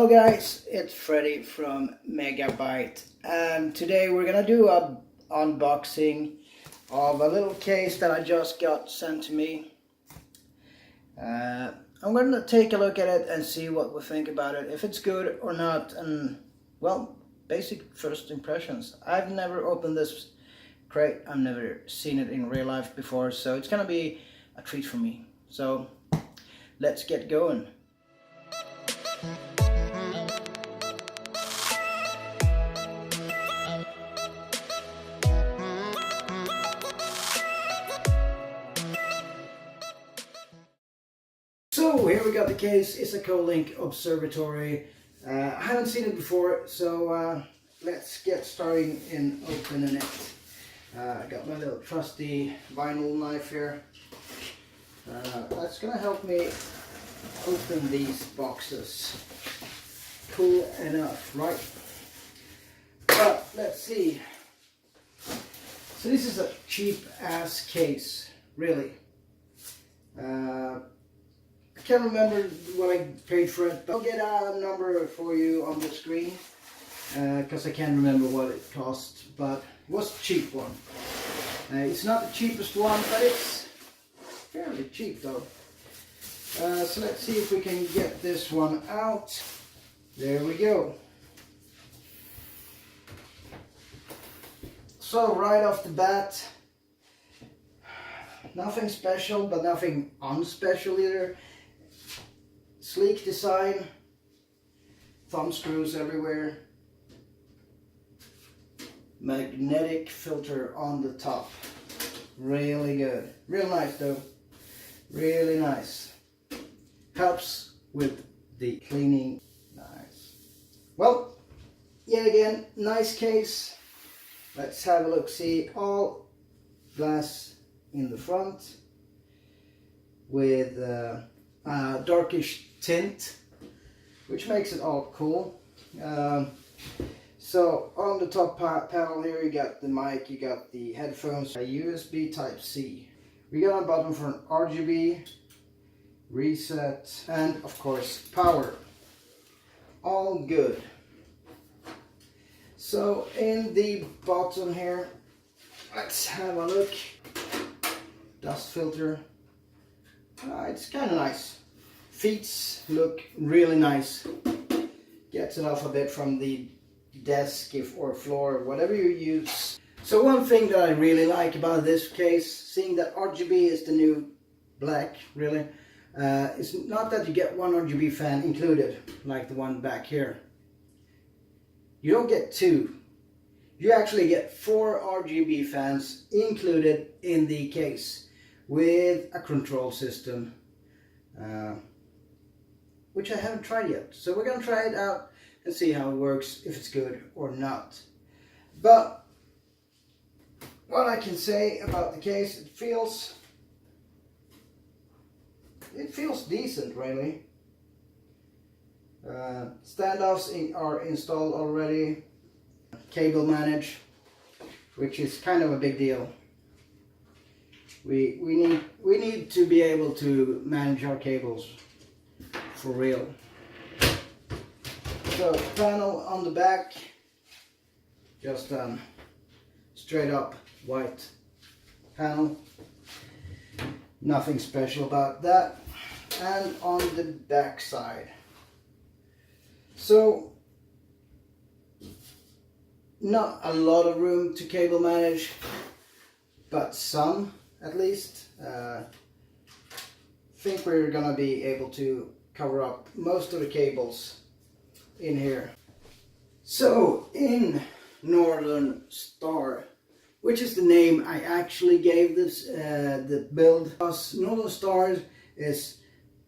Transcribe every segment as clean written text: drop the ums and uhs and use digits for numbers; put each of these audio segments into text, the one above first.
Hello guys, it's Freddy from Megabyte, and today we're gonna do a unboxing of a little case that I just got sent to me. I'm gonna take a look at it and see what we think about it, if it's good or not, and well, basic first impressions. I've never opened this crate, I've never seen it in real life before, so it's gonna be a treat for me. So let's get going. So here we got the case. It's a Kolink Observatory. I haven't seen it before, so let's get started in opening it. I got my little trusty vinyl knife here. That's gonna help me open these boxes. Cool enough, right? But let's see. So this is a cheap ass case, really. I can't remember what I paid for it, but I'll get a number for you on the screen because I can't remember what it cost, but it was a cheap one. It's not the cheapest one, but it's fairly cheap though. So let's see if we can get this one out. There we go. So right off the bat, nothing special, but nothing unspecial either. Sleek design, thumb screws everywhere, magnetic filter on the top, really good, real nice though, really nice, helps with the cleaning, nice. Well, yet again, nice case. Let's have a look, see, all glass in the front with darkish tint, which makes it all cool. So on the top panel here you got the mic, you got the headphones, a USB type C. We got a button for an RGB, reset, and of course power. All good. So in the bottom here, let's have a look. Dust filter. It's kind of nice. Feet look really nice. Gets it off a bit from the desk or floor, whatever you use. So one thing that I really like about this case, seeing that RGB is the new black, really, it's not that you get one RGB fan included, like the one back here. You don't get two. You actually get 4 RGB fans included in the case with a control system. Which I haven't tried yet. So we're gonna try it out and see how it works, if it's good or not. But what I can say about the case, it feels decent, really. Standoffs are installed already. Cable manage, which is kind of a big deal. We need to be able to manage our cables for real. So panel on the back, just straight up white panel, nothing special about that. And on the back side, so not a lot of room to cable manage, but some at least. Think we're gonna be able to cover up most of the cables in here. So in Northern Star, which is the name I actually gave this the build, because Northern Star is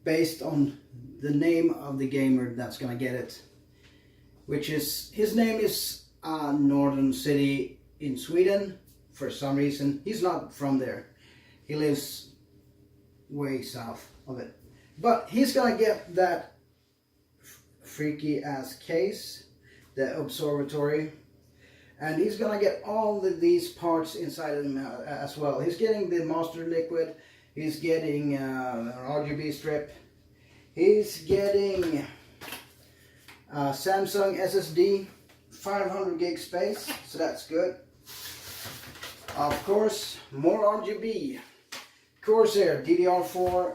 based on the name of the gamer that's gonna get it, which is, his name is Northern City in Sweden. For some reason he's not from there, he lives way south of it. But he's gonna get that freaky ass case, the observatory, and he's gonna get all these parts inside of him as well. He's getting the master liquid, he's getting an RGB strip, he's getting Samsung SSD, 500 gig space, so that's good. Of course, more RGB. Corsair DDR4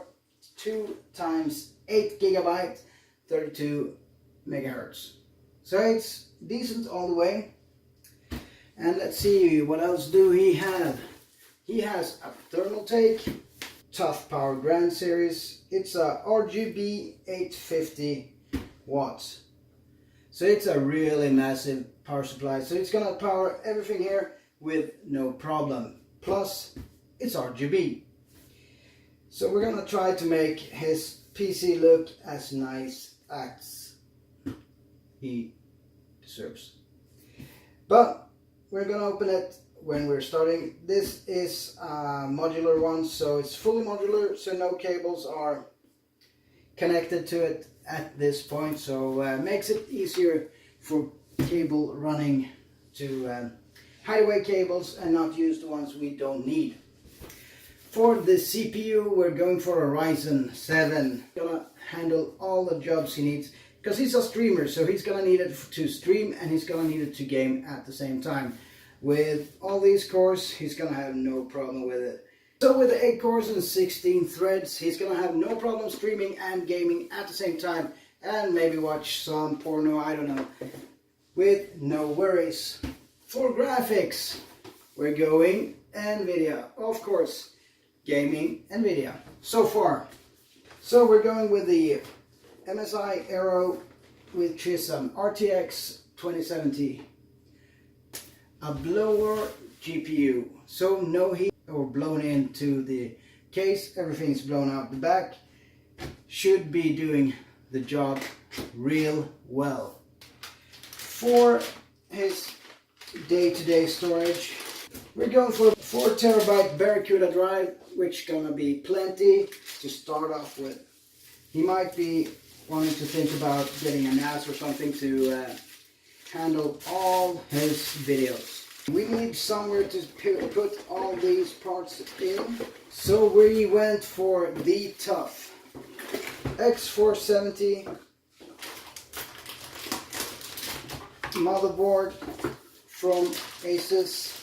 2 times 8 gigabyte, 32 megahertz. So it's decent all the way. And let's see, what else do he have? He has a thermal take, Tough Power Grand Series. It's a RGB 850 watts. So it's a really massive power supply. So it's gonna power everything here with no problem. Plus, it's RGB. So we're gonna try to make his PC look as nice as he deserves. But we're gonna open it when we're starting. This is a modular one, so it's fully modular, so no cables are connected to it at this point, so makes it easier for cable running to hide away cables and not use the ones we don't need. For the CPU, we're going for a Ryzen 7. Gonna handle all the jobs he needs, because he's a streamer, so he's gonna need it to stream and he's gonna need it to game at the same time. With all these cores, he's gonna have no problem with it. So with the 8 cores and 16 threads, he's gonna have no problem streaming and gaming at the same time, and maybe watch some porno, I don't know, with no worries. For graphics, we're going NVIDIA, of course, gaming NVIDIA so far. So we're going with the MSI Aero, which is an RTX 2070, a blower GPU, so no heat or blown into the case, everything's blown out the back, should be doing the job real well. For his day-to-day storage, we're going for 4 terabyte Barracuda drive, which gonna be plenty to start off with. He might be wanting to think about getting a NAS or something to handle all his videos. We need somewhere to put all these parts in, so we went for the Tough X470 motherboard from Asus.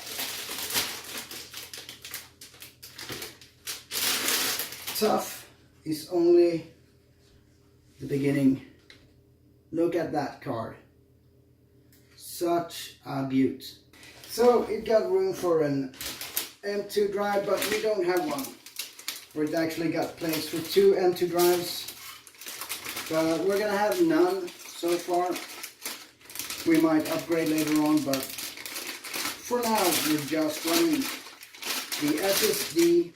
Tough is only the beginning. Look at that card. Such a beaut. So it got room for an M2 drive, but we don't have one. Or it actually got place for 2 M2 drives. But we're gonna have none so far. We might upgrade later on, but for now we're just running the SSD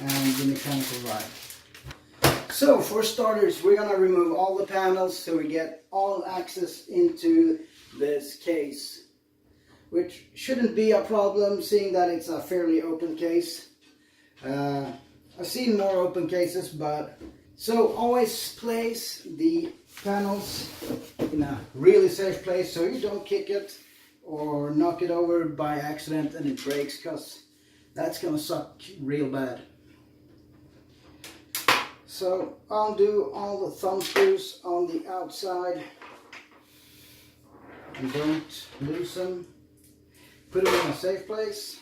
and the mechanical drive. So for starters, we're gonna remove all the panels so we get all access into this case, which shouldn't be a problem seeing that it's a fairly open case. I've seen more open cases, but so always place the panels in a really safe place so you don't kick it or knock it over by accident and it breaks, because that's gonna suck real bad. So I'll do all the thumb screws on the outside and don't lose them. Put them in a safe place.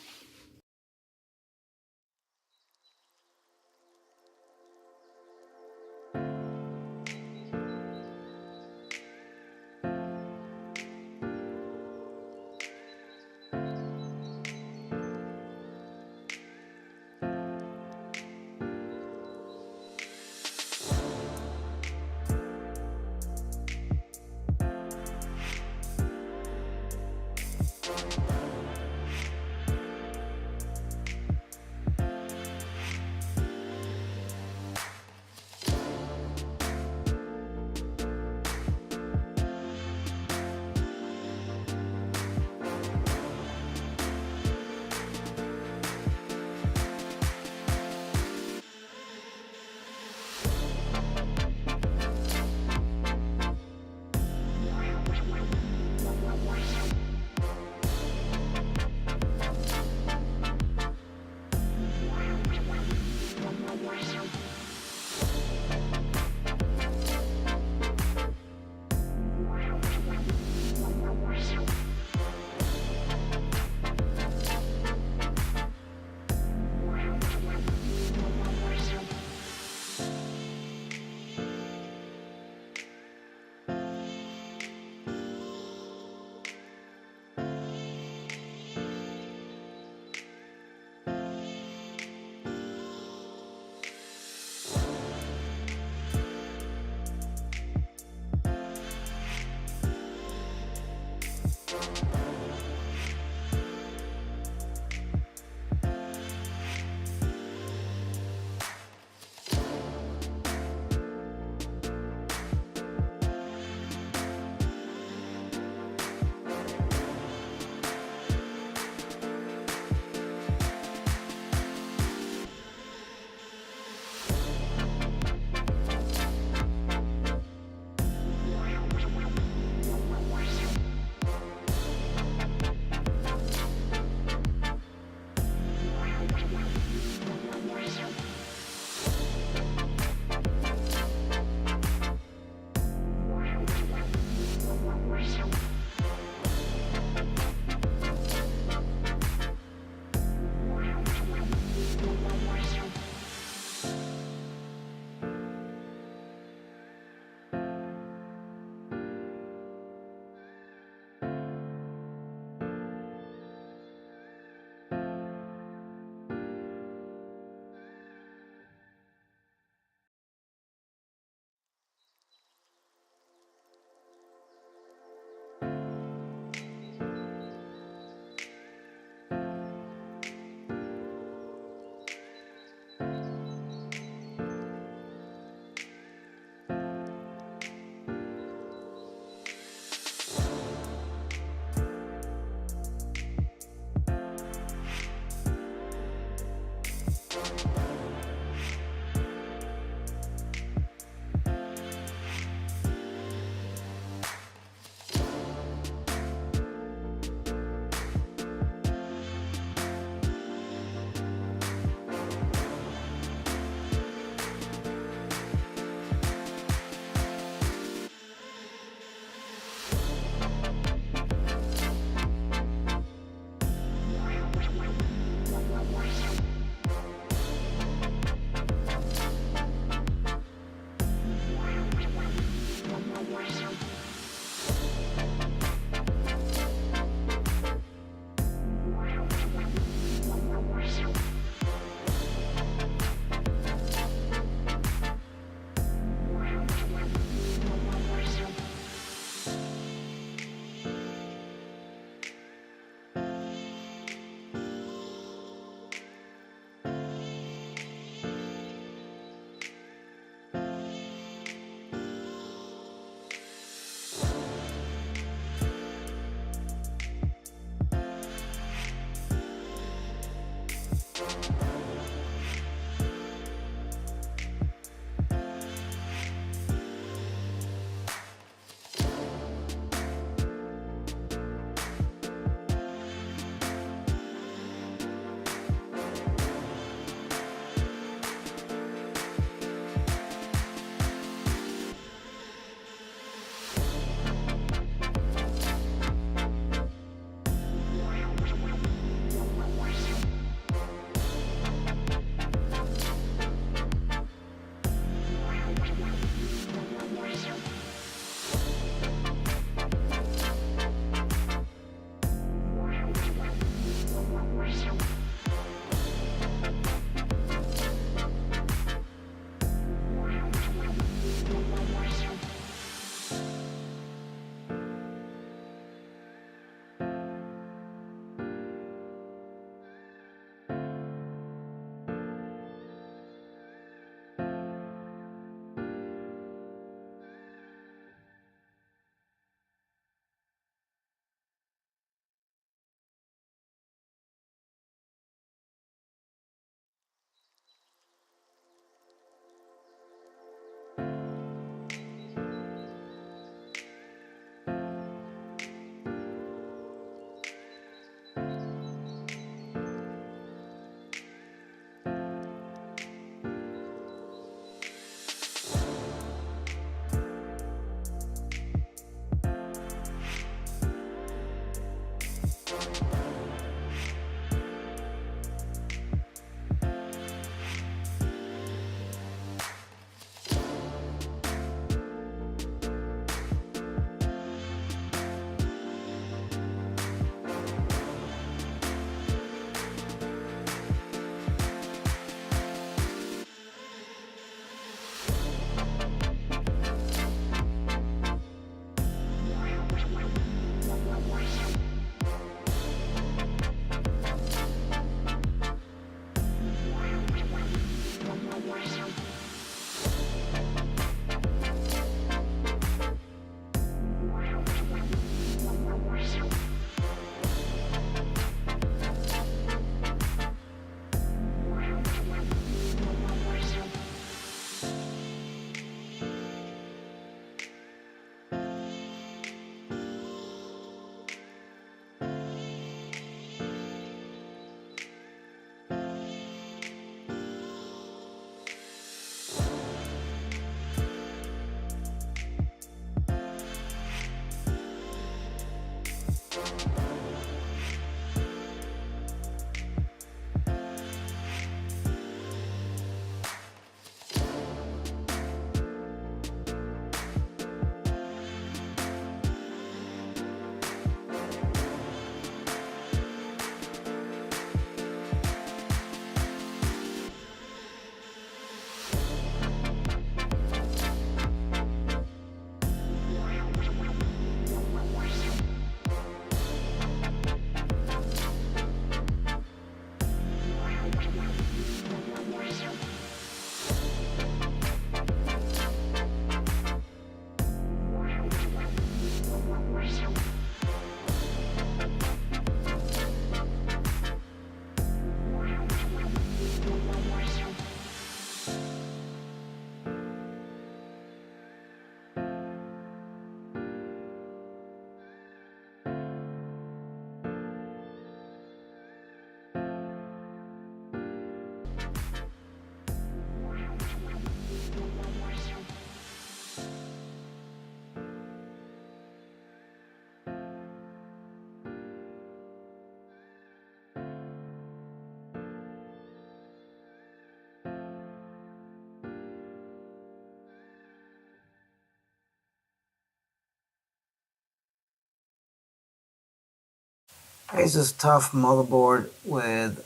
Asus TUF motherboard with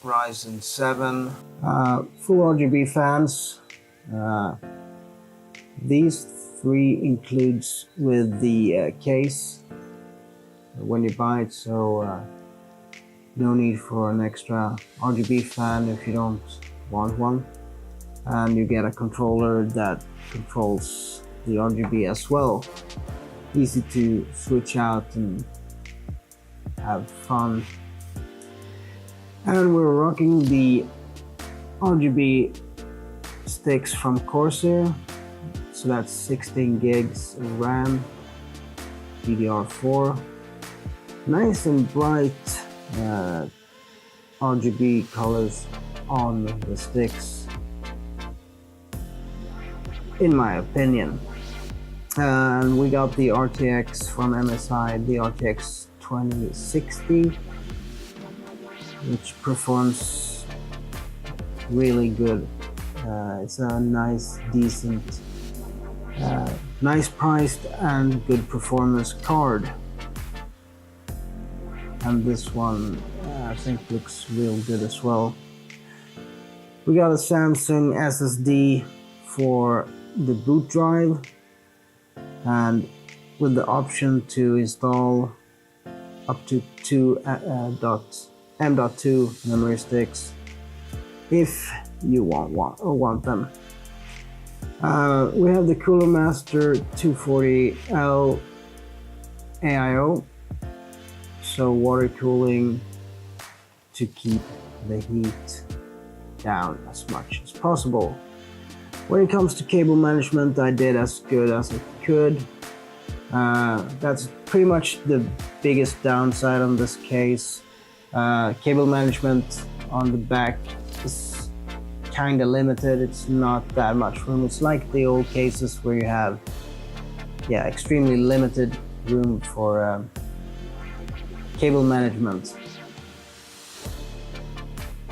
Ryzen 7, full RGB fans. These three includes with the case when you buy it, so no need for an extra RGB fan if you don't want one. And you get a controller that controls the RGB as well. Easy to switch out and have fun. And we're rocking the RGB sticks from Corsair. So that's 16 gigs of RAM, DDR4. Nice and bright RGB colors on the sticks, in my opinion. And we got the RTX from MSI, the RTX 2060, which performs really good. It's a nice, decent, nice priced and good performance card. And this one I think looks real good as well. We got a Samsung SSD for the boot drive, and with the option to install up to two M.2 memory sticks if you want them. We have the Cooler Master 240L AIO, so water cooling to keep the heat down as much as possible. When it comes to cable management, I did as good as I could. That's pretty much the biggest downside on this case. Cable management on the back is kind of limited. It's not that much room. It's like the old cases where you have extremely limited room for cable management.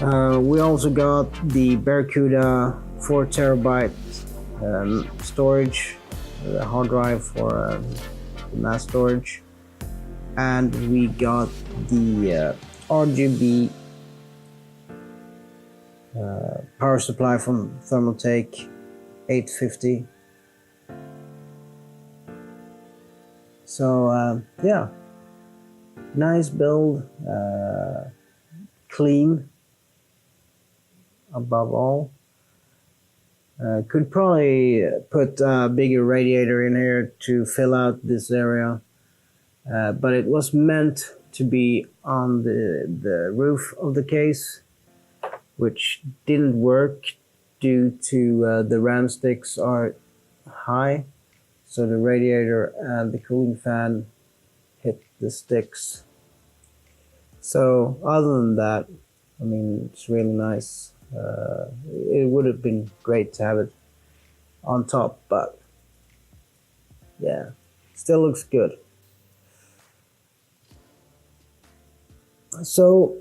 We also got the Barracuda 4 terabyte storage, hard drive for the mass storage, and we got the RGB power supply from Thermaltake 850. So yeah, nice build, clean above all. Could probably put a bigger radiator in here to fill out this area, but it was meant to be on the roof of the case, which didn't work due to the RAM sticks are high, so the radiator and the cooling fan hit the sticks. So other than that, I mean, it's really nice. It would have been great to have it on top, but yeah, still looks good. So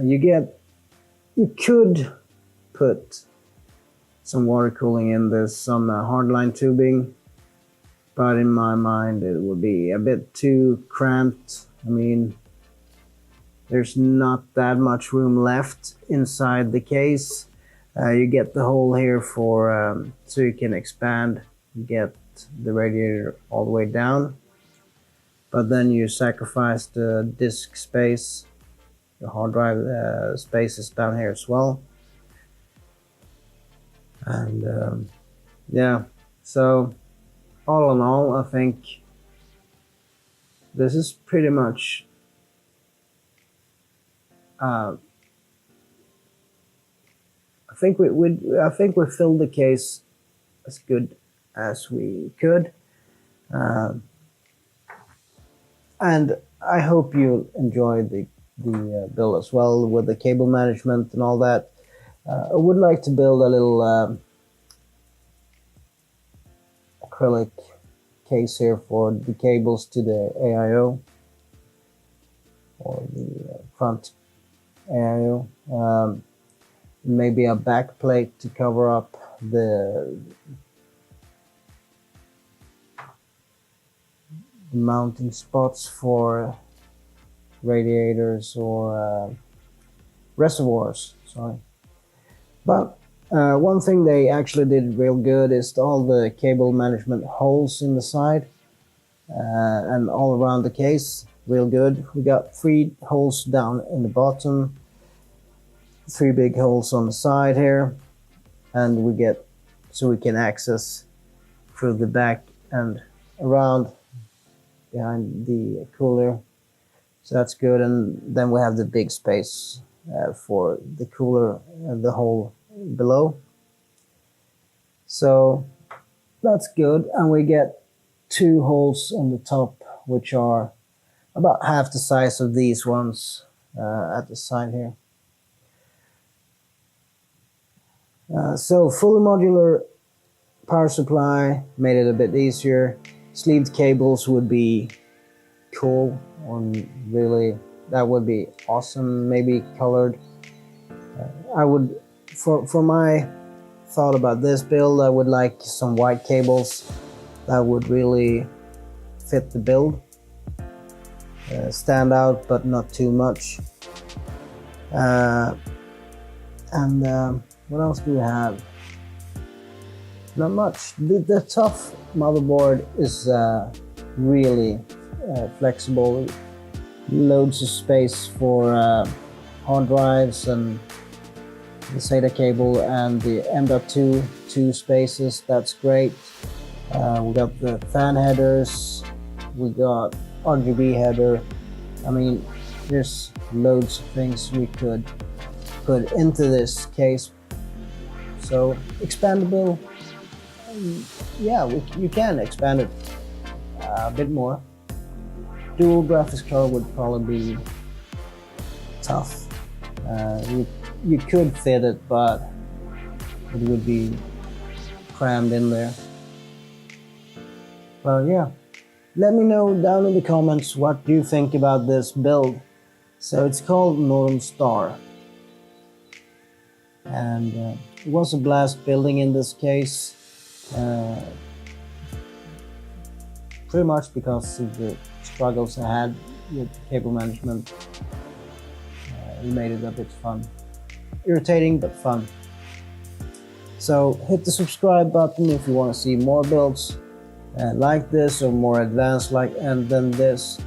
you could put some water cooling in this, some hardline tubing, but in my mind it would be a bit too cramped. I mean, there's not that much room left inside the case. You get the hole here for so you can expand, get the radiator all the way down, but then you sacrifice the disk space. The hard drive space is down here as well. And yeah, so all in all, I think this is pretty much I think we filled the case as good as we could, and I hope you enjoy the build as well with the cable management and all that. I would like to build a little acrylic case here for the cables to the AIO or the front AIO. Maybe a back plate to cover up mounting spots for radiators or reservoirs, sorry. But one thing they actually did real good is all the cable management holes in the side and all around the case, real good. We got 3 holes down in the bottom, 3 big holes on the side here, and we can access through the back and around behind the cooler. So that's good, and then we have the big space for the cooler and the hole below. So that's good, and we get 2 holes on the top, which are about half the size of these ones at the side here. So fully modular power supply made it a bit easier. Sleeved cables would be cool, or really that would be awesome. Maybe colored. I would, for my thought about this build, I would like some white cables that would really fit the build, stand out but not too much. And what else do we have? Not much. The tough motherboard is really flexible. Loads of space for hard drives and the SATA cable and the M.2 2 spaces. That's great. We got the fan headers. We got RGB header. I mean, there's loads of things we could put into this case. So expandable. Yeah, you can expand it a bit more. Dual graphics card would probably be tough. You could fit it, but it would be crammed in there. Well, yeah. Let me know down in the comments what you think about this build. So it's called Northern Star. And it was a blast building in this case. Pretty much because of the struggles I had with cable management. It made it a bit fun. Irritating, but fun. So hit the subscribe button if you want to see more builds like this or more advanced than this.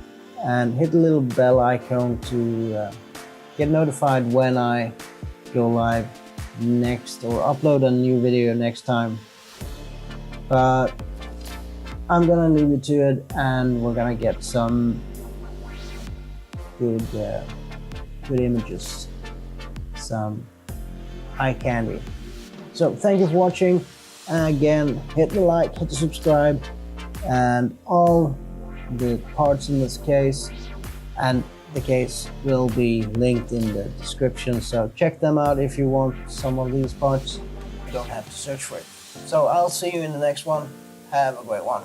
And hit the little bell icon to get notified when I go live next or upload a new video next time. But I'm gonna leave you to it, and we're gonna get some good images, some eye candy. So thank you for watching, and again, hit the like, hit the subscribe, and all the parts in this case and the case will be linked in the description, so check them out if you want some of these parts. You don't have to search for it. So I'll see you in the next one. Have a great one.